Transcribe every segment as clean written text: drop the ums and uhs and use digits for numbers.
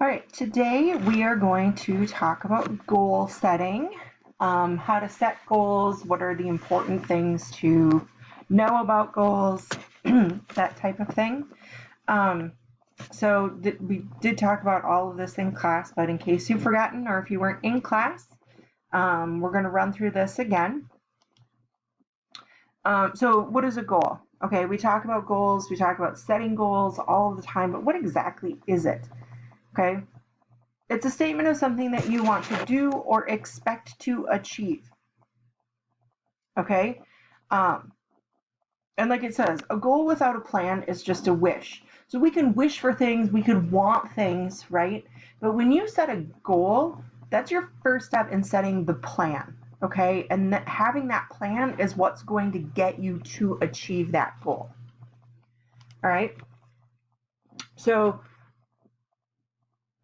All right, today we are going to talk about goal setting, how to set goals, what are the important things to know about goals, that type of thing. Um, we did talk about all of this in class, but in case you've forgotten or if you weren't in class, we're going to run through this again. So what is a goal? Okay, we talk about goals, we talk about setting goals all the time, but what exactly is it? Okay, it's a statement of something that you want to do or expect to achieve. Okay, and like it says, a goal without a plan is just a wish. So we can wish for things, we could want things, right? But when you set a goal, that's your first step in setting the plan. Okay, and having that plan is what's going to get you to achieve that goal. All right, so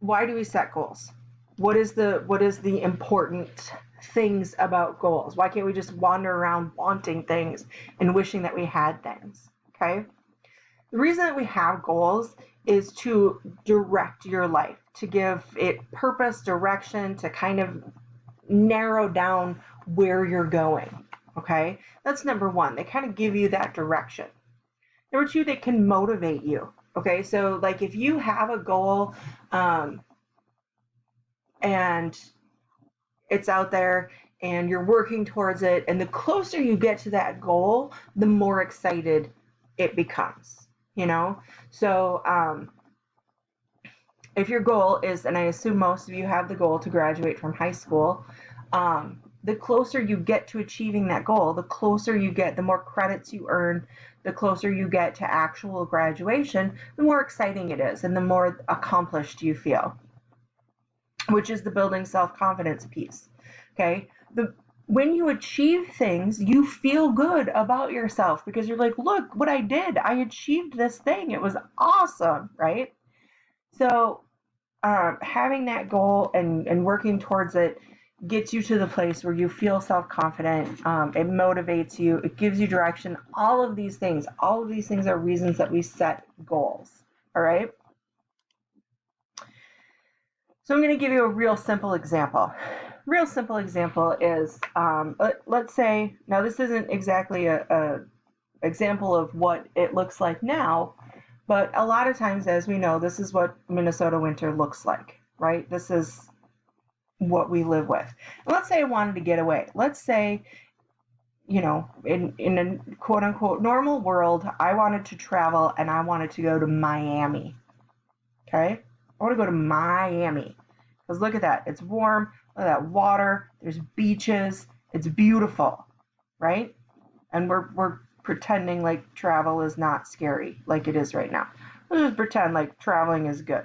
why do we set goals? What is the important things about goals? Why can't we just wander around wanting things and wishing that we had things? Okay, the reason that we have goals is to direct your life, to give it purpose, direction, to kind of narrow down where you're going. Okay, that's number one. They kind of give you that direction. Number two, they can motivate you. Okay, so like if you have a goal and it's out there and you're working towards it, and the closer you get to that goal, the more excited it becomes, you know? So if your goal is, and I assume most of you have the goal to graduate from high school, the closer you get to achieving that goal, the closer you get, the more credits you earn, the closer you get to actual graduation, the more exciting it is and the more accomplished you feel, which is the building self-confidence piece. Okay, when you achieve things, you feel good about yourself because you're like, look what I did, I achieved this thing, it was awesome, right? So having that goal and working towards it gets you to the place where you feel self-confident. It motivates you, it gives you direction. All of these things are reasons that we set goals. All right, so I'm going to give you a real simple example. Real simple example is, let's say, now this isn't exactly a example of what it looks like now, but a lot of times, as we know, this is what Minnesota winter looks like, right? This is what we live with. And let's say I wanted to get away. Let's say, you know, in a quote unquote normal world, I wanted to travel and I wanted to go to Miami. Okay? I want to go to Miami. Because look at that. It's warm. Look at that water. There's beaches. It's beautiful. Right? And we're pretending like travel is not scary like it is right now. Let's just pretend like traveling is good.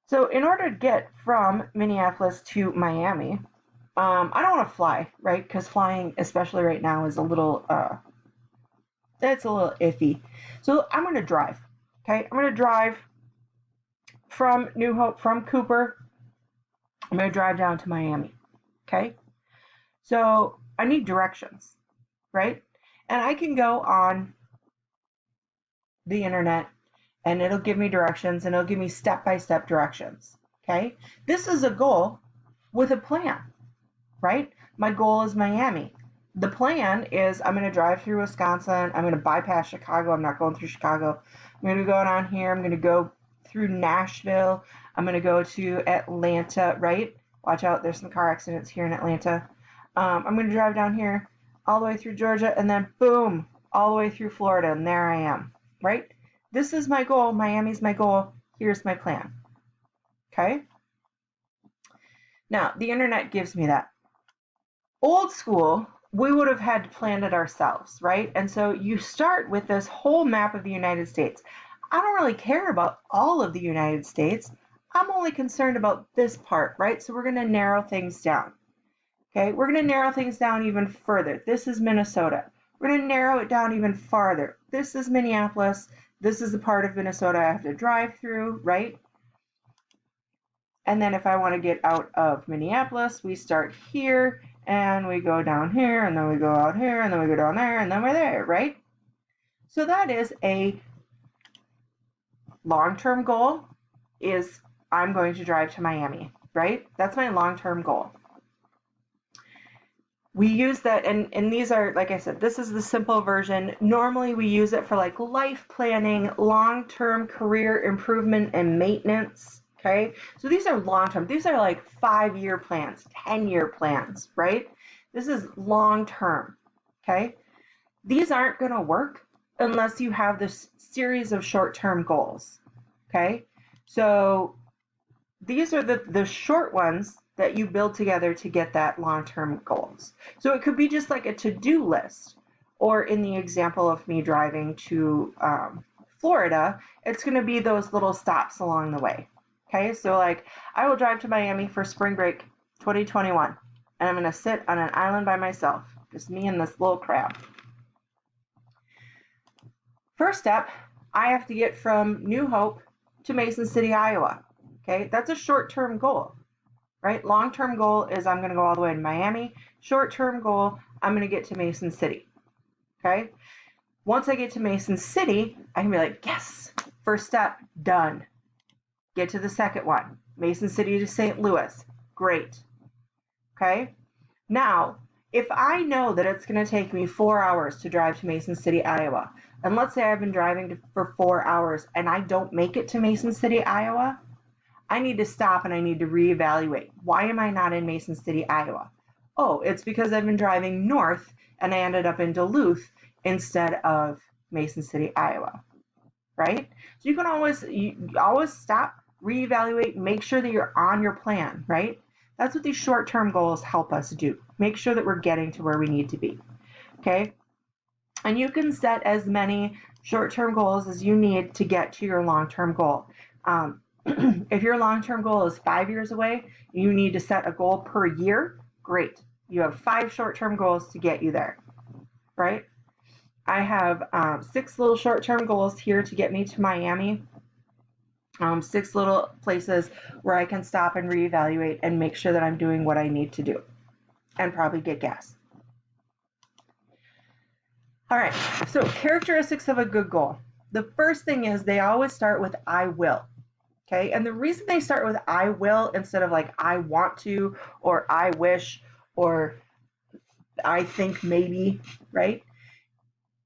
So in order to get from Minneapolis to Miami, I don't want to fly, right? Because flying, especially right now, is a little, it's a little iffy. So I'm going to drive. Okay, I'm going to drive from New Hope, from Cooper. I'm going to drive down to Miami. Okay, so I need directions, right? And I can go on the internet and it'll give me directions and it'll give me step-by-step directions. Okay, this is a goal with a plan, right? My goal is Miami. The plan is I'm going to drive through Wisconsin. I'm going to bypass Chicago. I'm not going through Chicago. I'm going to go down here. I'm going to go through Nashville. I'm going to go to Atlanta, right? Watch out. There's some car accidents here in Atlanta. I'm going to drive down here all the way through Georgia and then boom, all the way through Florida. And there I am, right? This is my goal. Miami's my goal. Here's my plan. Okay? Now, the internet gives me that. Old school, we would have had to plan it ourselves, right? And so you start with this whole map of the United States. I don't really care about all of the United States. I'm only concerned about this part, right? So we're going to narrow things down. Okay, we're going to narrow things down even further. This is Minnesota. We're going to narrow it down even farther. This is Minneapolis. This is the part of Minnesota I have to drive through, right? And then if I want to get out of Minneapolis, we start here and we go down here and then we go out here and then we go down there and then we're there, right? So that is a long-term goal is I'm going to drive to Miami, right? That's my long-term goal. We use that, and these are, like I said, this is the simple version. Normally we use it for like life planning, long-term career improvement and maintenance, okay? So these are long-term. These are like 5-year plans, 10-year plans, right? This is long-term, okay? These aren't going to work unless you have this series of short-term goals, okay? So these are the short ones that you build together to get that long-term goals. So it could be just like a to-do list, or in the example of me driving to Florida, it's going to be those little stops along the way. Okay, so like I will drive to Miami for spring break 2021, and I'm going to sit on an island by myself, just me and this little crab. First step, I have to get from New Hope to Mason City, Iowa. Okay, that's a short-term goal, right? Long-term goal is I'm going to go all the way to Miami. Short-term goal, I'm going to get to Mason City. Okay, once I get to Mason City, I can be like, yes, first step, done. Get to the second one, Mason City to St. Louis. Great. Okay, now, if I know that it's going to take me 4 hours to drive to Mason City, Iowa, and let's say I've been driving for 4 hours and I don't make it to Mason City, Iowa, I need to stop and I need to reevaluate. Why am I not in Mason City, Iowa? Oh, it's because I've been driving north and I ended up in Duluth instead of Mason City, Iowa, right? So you can always stop, reevaluate, make sure that you're on your plan, right? That's what these short-term goals help us do. Make sure that we're getting to where we need to be, okay? And you can set as many short-term goals as you need to get to your long-term goal. If your long-term goal is 5 years away, you need to set a goal per year. Great. You have 5 short-term goals to get you there, right? I have 6 little short-term goals here to get me to Miami. 6 little places where I can stop and reevaluate and make sure that I'm doing what I need to do and probably get gas. All right, so characteristics of a good goal. The first thing is they always start with I will. Okay, and the reason they start with I will instead of like I want to or I wish or I think maybe, right,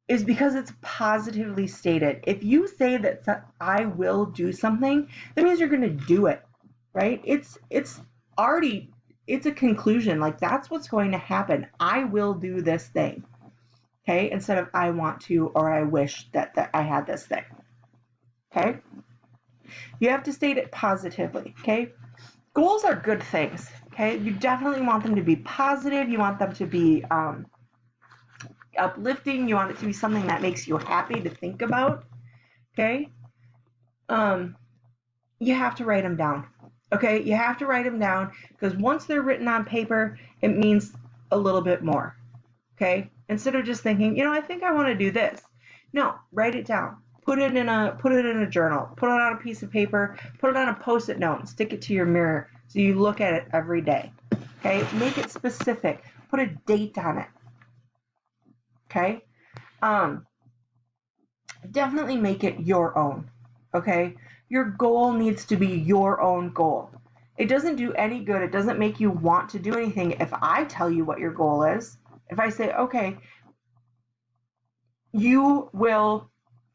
is because it's positively stated. If you say that I will do something, that means you're going to do it, right? It's already, it's a conclusion. Like that's what's going to happen. I will do this thing, okay, instead of I want to or I wish that I had this thing, okay? You have to state it positively, okay? Goals are good things, okay? You definitely want them to be positive. You want them to be uplifting. You want it to be something that makes you happy to think about, okay? You have to write them down, okay? You have to write them down because once they're written on paper, it means a little bit more, okay? Instead of just thinking, I think I want to do this. No, write it down. Put it in a journal. Put it on a piece of paper. Put it on a Post-it note and stick it to your mirror so you look at it every day. Okay? Make it specific. Put a date on it. Okay? Definitely make it your own. Okay? Your goal needs to be your own goal. It doesn't do any good. It doesn't make you want to do anything if I tell you what your goal is. If I say, okay, you will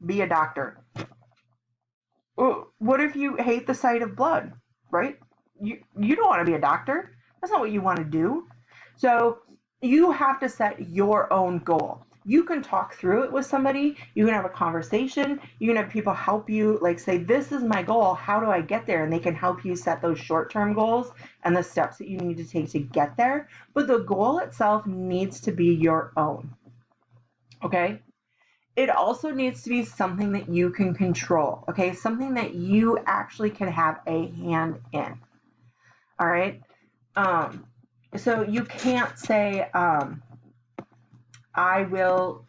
be a doctor. What if you hate the sight of blood, right? You don't want to be a doctor. That's not what you want to do. So you have to set your own goal. You can talk through it with somebody. You can have a conversation. You can have people help you, like say, this is my goal. How do I get there? And they can help you set those short-term goals and the steps that you need to take to get there. But the goal itself needs to be your own. Okay? It also needs to be something that you can control, okay? Something that you actually can have a hand in, all right? So you can't say, I will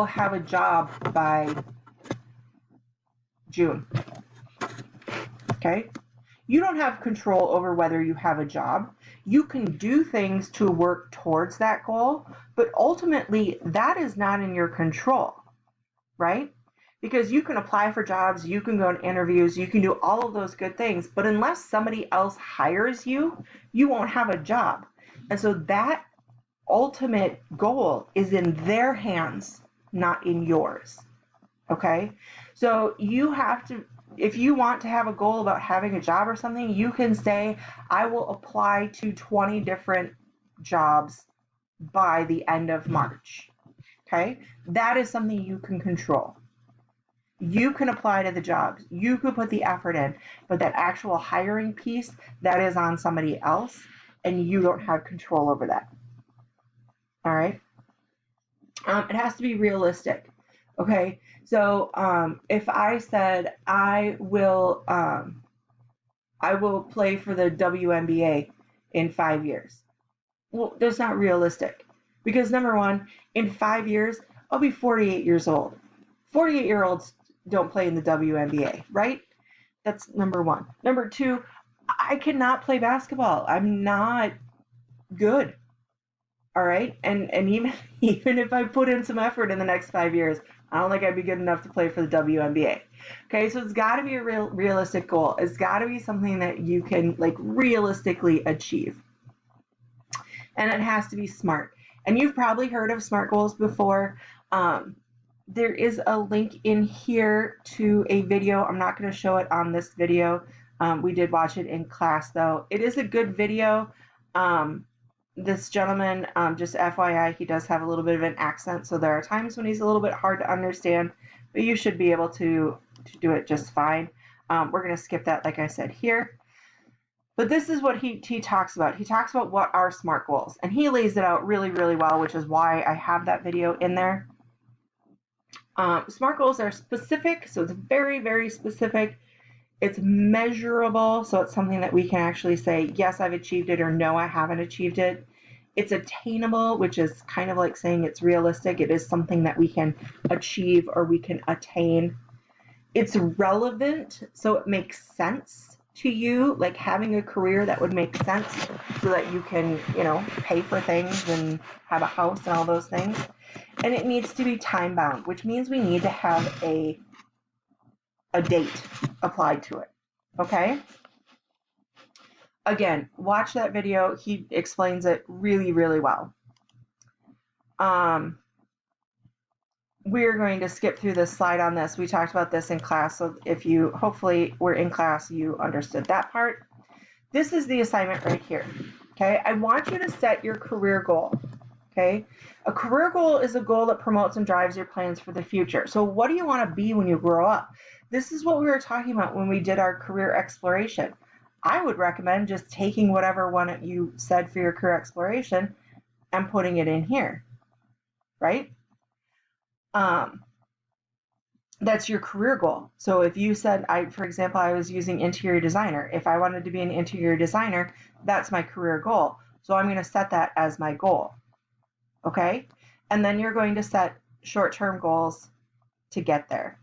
have a job by June, okay? You don't have control over whether you have a job. You can do things to work towards that goal, but ultimately that is not in your control. Right? Because you can apply for jobs, you can go on interviews, you can do all of those good things, but unless somebody else hires you, you won't have a job. And so that ultimate goal is in their hands, not in yours. Okay? So you have to, if you want to have a goal about having a job or something, you can say, I will apply to 20 different jobs by the end of March. Okay? That is something you can control. You can apply to the jobs, you could put the effort in, but that actual hiring piece, that is on somebody else, and you don't have control over that. All right? It has to be realistic. Okay? So if I said I will play for the WNBA in 5 years, well, that's not realistic, because number one, in 5 years I'll be 48 years old. 48-year-olds don't play in the WNBA, right? That's number one. Number two, I cannot play basketball. I'm not good. All right, and even if I put in some effort in the next 5 years, I don't think I'd be good enough to play for the WNBA. Okay, so it's got to be a realistic goal. It's got to be something that you can like realistically achieve, and it has to be smart. And you've probably heard of SMART goals before. There is a link in here to a video. I'm not going to show it on this video. We did watch it in class, though. It is a good video. This gentleman, just FYI, he does have a little bit of an accent, so there are times when he's a little bit hard to understand, but you should be able to do it just fine. We're going to skip that, like I said, here. But this is what he talks about. He talks about what are SMART goals, and he lays it out really, really well, which is why I have that video in there. SMART goals are specific, so it's very, very specific. It's measurable, so it's something that we can actually say, yes, I've achieved it, or no, I haven't achieved it. It's attainable, which is kind of like saying it's realistic. It is something that we can achieve or we can attain. It's relevant, so it makes sense to you, like having a career that would make sense so that you can, pay for things and have a house and all those things. And it needs to be time bound, which means we need to have a date applied to it. Okay? Again, watch that video. He explains it really, really well. We're going to skip through this slide on this. We talked about this in class, so if you hopefully were in class, you understood that part. This is the assignment right here. Okay? I want you to set your career goal. Okay? A career goal is a goal that promotes and drives your plans for the future. So what do you want to be when you grow up? This is what we were talking about when we did our career exploration. I would recommend just taking whatever one you said for your career exploration and putting it in here, right? That's your career goal. So if you said, for example, I was using interior designer. If I wanted to be an interior designer, that's my career goal. So I'm going to set that as my goal. Okay? And then you're going to set short-term goals to get there.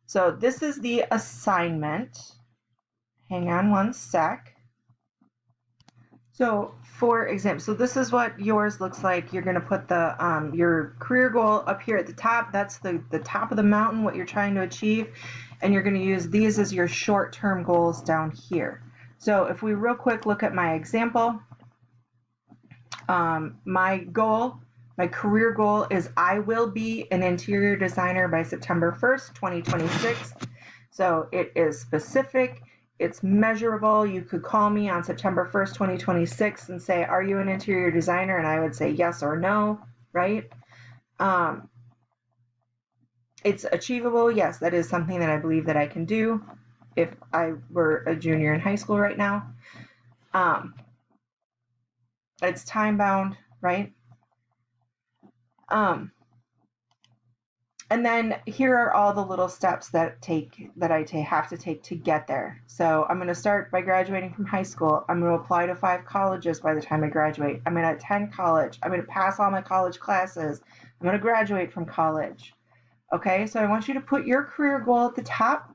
So this is the assignment. Hang on one sec. So for example, so this is what yours looks like. You're going to put the your career goal up here at the top. That's the top of the mountain, what you're trying to achieve. And you're going to use these as your short-term goals down here. So if we real quick look at my example, my career goal is I will be an interior designer by September 1st, 2026. So it is specific. It's measurable. You could call me on September 1st, 2026 and say, are you an interior designer? And I would say yes or no, right? It's achievable. Yes, that is something that I believe that I can do if I were a junior in high school right now. It's time bound, right? And then here are all the little steps that I have to take to get there. So I'm going to start by graduating from high school. I'm going to apply to 5 colleges by the time I graduate. I'm going to attend college. I'm going to pass all my college classes. I'm going to graduate from college. Okay, so I want you to put your career goal at the top,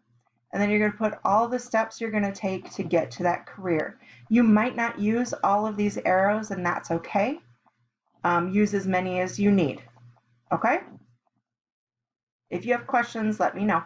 and then you're going to put all the steps you're going to take to get to that career. You might not use all of these arrows, and that's okay. Use as many as you need. Okay? If you have questions, let me know.